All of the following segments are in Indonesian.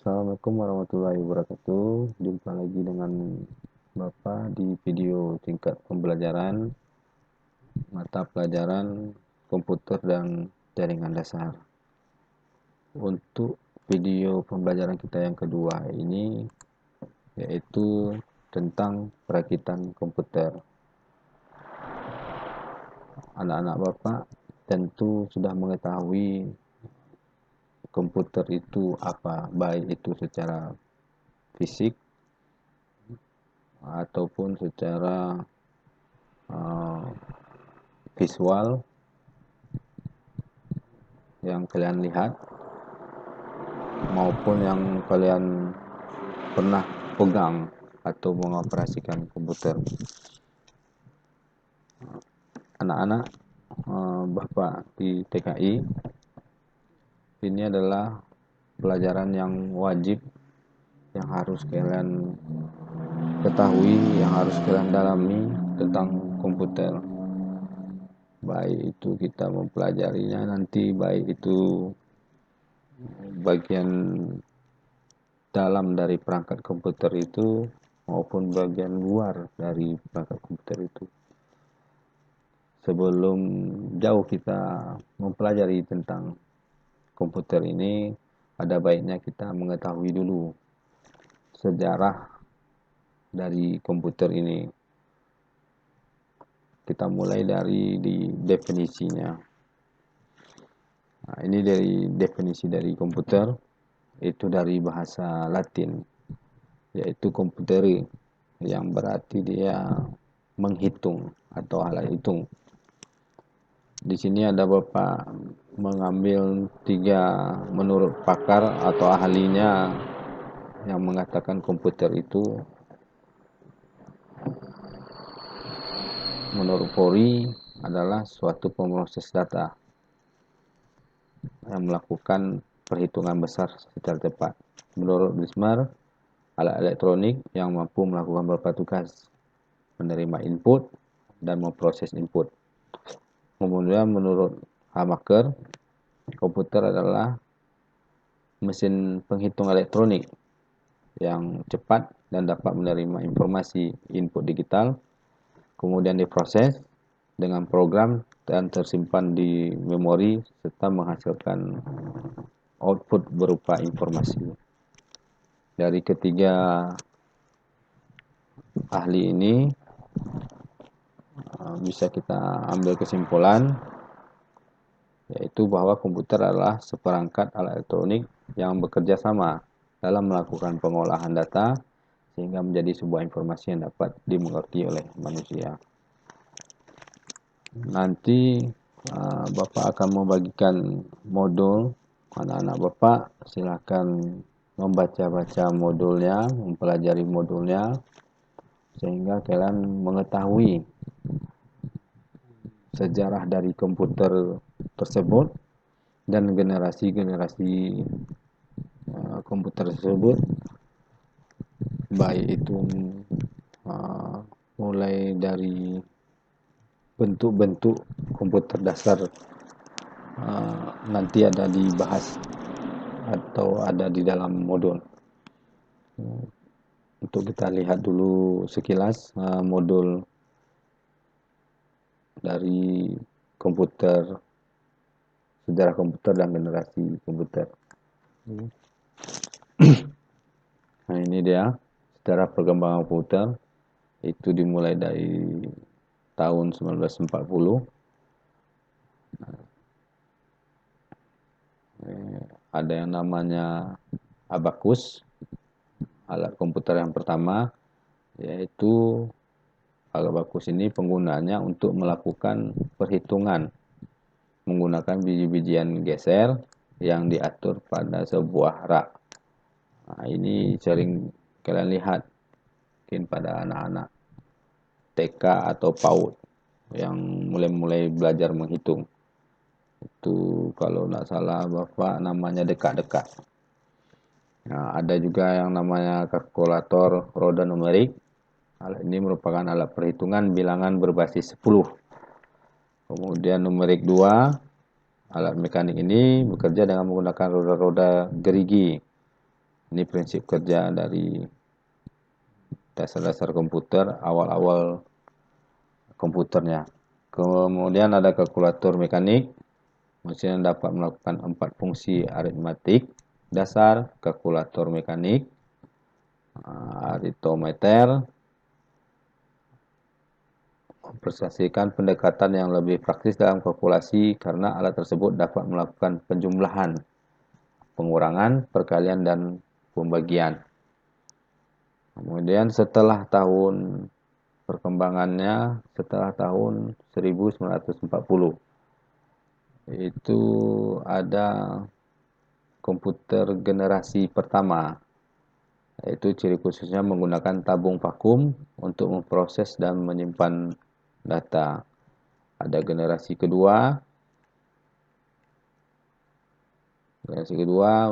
Assalamualaikum warahmatullahi wabarakatuh. Jumpa lagi dengan Bapak di video tingkat pembelajaran mata pelajaran komputer dan jaringan dasar. Untuk video pembelajaran kita yang kedua ini yaitu tentang perakitan komputer. Anak-anak Bapak tentu sudah mengetahui komputer itu apa, baik itu secara fisik ataupun secara visual yang kalian lihat maupun yang kalian pernah pegang atau mengoperasikan komputer. Anak-anak Bapak di TKI, ini adalah pelajaran yang wajib yang harus kalian ketahui, yang harus kalian dalami tentang komputer. Baik itu kita mempelajarinya nanti, baik itu bagian dalam dari perangkat komputer itu maupun bagian luar dari perangkat komputer itu. Sebelum jauh kita mempelajari tentang komputer ini, ada baiknya kita mengetahui dulu sejarah dari komputer ini. Kita mulai dari definisinya. Nah, ini dari definisi dari komputer, itu dari bahasa Latin, yaitu computere, yang berarti dia menghitung atau alat hitung. Di sini ada Bapak mengambil 3 menurut pakar atau ahlinya yang mengatakan komputer itu menurut Pori adalah suatu pemroses data yang melakukan perhitungan besar secara cepat. Menurut Bismarck, alat elektronik yang mampu melakukan beberapa tugas, menerima input dan memproses input. Kemudian menurut Hamaker, komputer adalah mesin penghitung elektronik yang cepat dan dapat menerima informasi input digital, kemudian diproses dengan program dan tersimpan di memori serta menghasilkan output berupa informasi. Dari ketiga ahli ini bisa kita ambil kesimpulan yaitu bahwa komputer adalah seperangkat alat elektronik yang bekerja sama dalam melakukan pengolahan data sehingga menjadi sebuah informasi yang dapat dimengerti oleh manusia. Nanti Bapak akan membagikan modul. Anak-anak Bapak silakan membaca-baca modulnya, mempelajari modulnya sehingga kalian mengetahui sejarah dari komputer tersebut dan generasi-generasi komputer tersebut, baik itu mulai dari bentuk-bentuk komputer dasar nanti ada dibahas atau ada di dalam modul. Untuk kita lihat dulu sekilas modul dari komputer, sejarah komputer dan generasi komputer. Nah, ini dia sejarah perkembangan komputer. Itu dimulai dari tahun 1940. Ada yang namanya abacus, alat komputer yang pertama, yaitu abacus ini penggunaannya untuk melakukan perhitungan menggunakan biji-bijian geser yang diatur pada sebuah rak. Nah, ini sering kalian lihat mungkin pada anak-anak TK atau PAUD yang mulai-mulai belajar menghitung. Itu kalau tidak salah Bapak namanya dekat-dekat. Nah, ada juga yang namanya kalkulator roda numerik. Alat ini merupakan alat perhitungan bilangan berbasis 10. Kemudian numerik 2, alat mekanik ini bekerja dengan menggunakan roda-roda gerigi. Ini prinsip kerja dari dasar-dasar komputer, awal-awal komputernya. Kemudian ada kalkulator mekanik, mesin yang dapat melakukan 4 fungsi aritmatik dasar, kalkulator mekanik, aritometer, mempresentasikan pendekatan yang lebih praktis dalam kalkulasi karena alat tersebut dapat melakukan penjumlahan, pengurangan, perkalian, dan pembagian. Kemudian setelah tahun perkembangannya, setelah tahun 1940, itu ada komputer generasi pertama, yaitu ciri khususnya menggunakan tabung vakum untuk memproses dan menyimpan data. Ada generasi kedua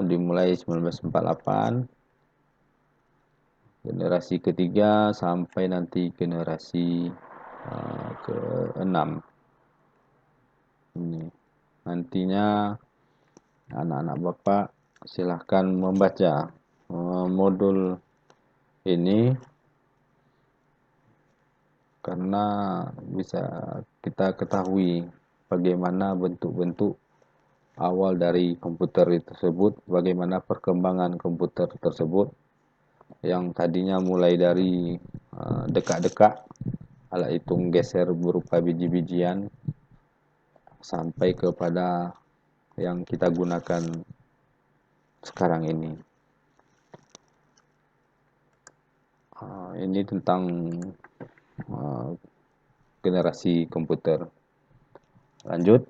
dimulai 1948, generasi ketiga sampai nanti generasi ke-6. Ini nantinya anak-anak Bapak silahkan membaca modul ini, karena bisa kita ketahui bagaimana bentuk-bentuk awal dari komputer tersebut, bagaimana perkembangan komputer tersebut, yang tadinya mulai dari dekat-dekat, alat hitung geser berupa biji-bijian, sampai kepada yang kita gunakan sekarang ini. Ini tentang generasi komputer. Lanjut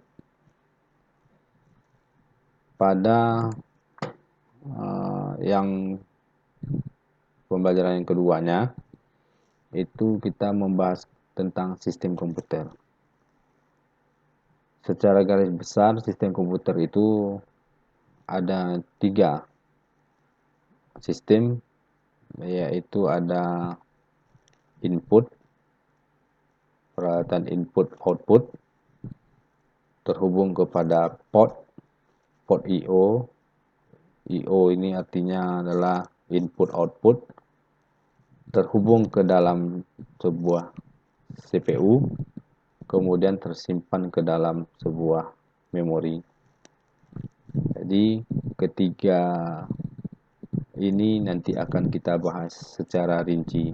pada yang pembelajaran yang keduanya, itu kita membahas tentang sistem komputer. Secara garis besar, sistem komputer itu ada 3 sistem, yaitu ada input, peralatan input-output, terhubung kepada port I/O. I/O ini artinya adalah input-output, terhubung ke dalam sebuah CPU, kemudian tersimpan ke dalam sebuah memori. Jadi ketiga ini nanti akan kita bahas secara rinci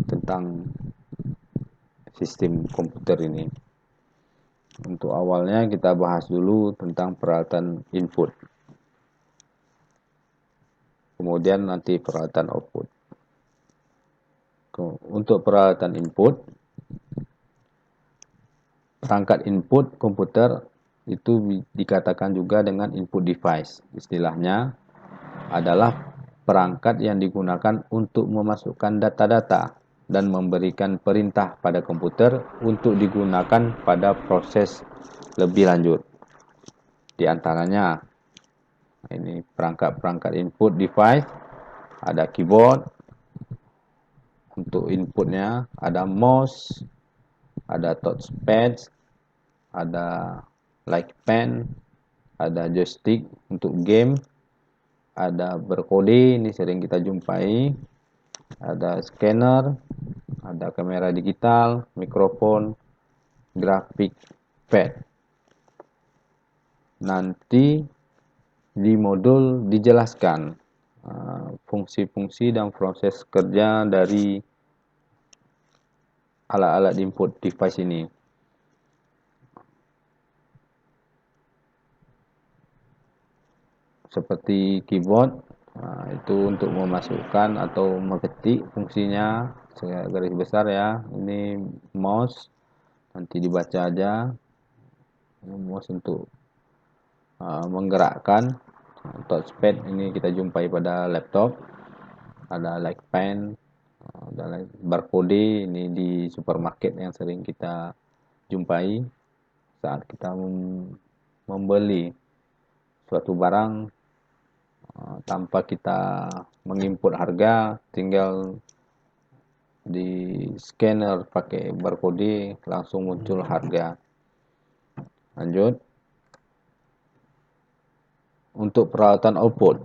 tentang sistem komputer ini. Untuk awalnya kita bahas dulu tentang peralatan input, kemudian nanti peralatan output. Untuk peralatan input, perangkat input komputer itu dikatakan juga dengan input device. Istilahnya adalah perangkat yang digunakan untuk memasukkan data-data dan memberikan perintah pada komputer untuk digunakan pada proses lebih lanjut. Di antaranya ini perangkat-perangkat input device, ada keyboard untuk inputnya, ada mouse, ada touchpad, ada like pen, ada joystick untuk game, ada berkode, ini sering kita jumpai, ada scanner, ada kamera digital, mikrofon, grafik pad. Nanti di modul dijelaskan fungsi-fungsi dan proses kerja dari alat-alat input device ini. Seperti keyboard, itu untuk memasukkan atau mengetik fungsinya, garis besar ya. Ini mouse, nanti dibaca aja. Mouse untuk menggerakkan. Touchpad ini kita jumpai pada laptop. Ada like pen, ada barcode, ini di supermarket yang sering kita jumpai saat kita membeli suatu barang tanpa kita menginput harga, tinggal di scanner pakai barcode langsung muncul harga. Lanjut. Untuk peralatan output,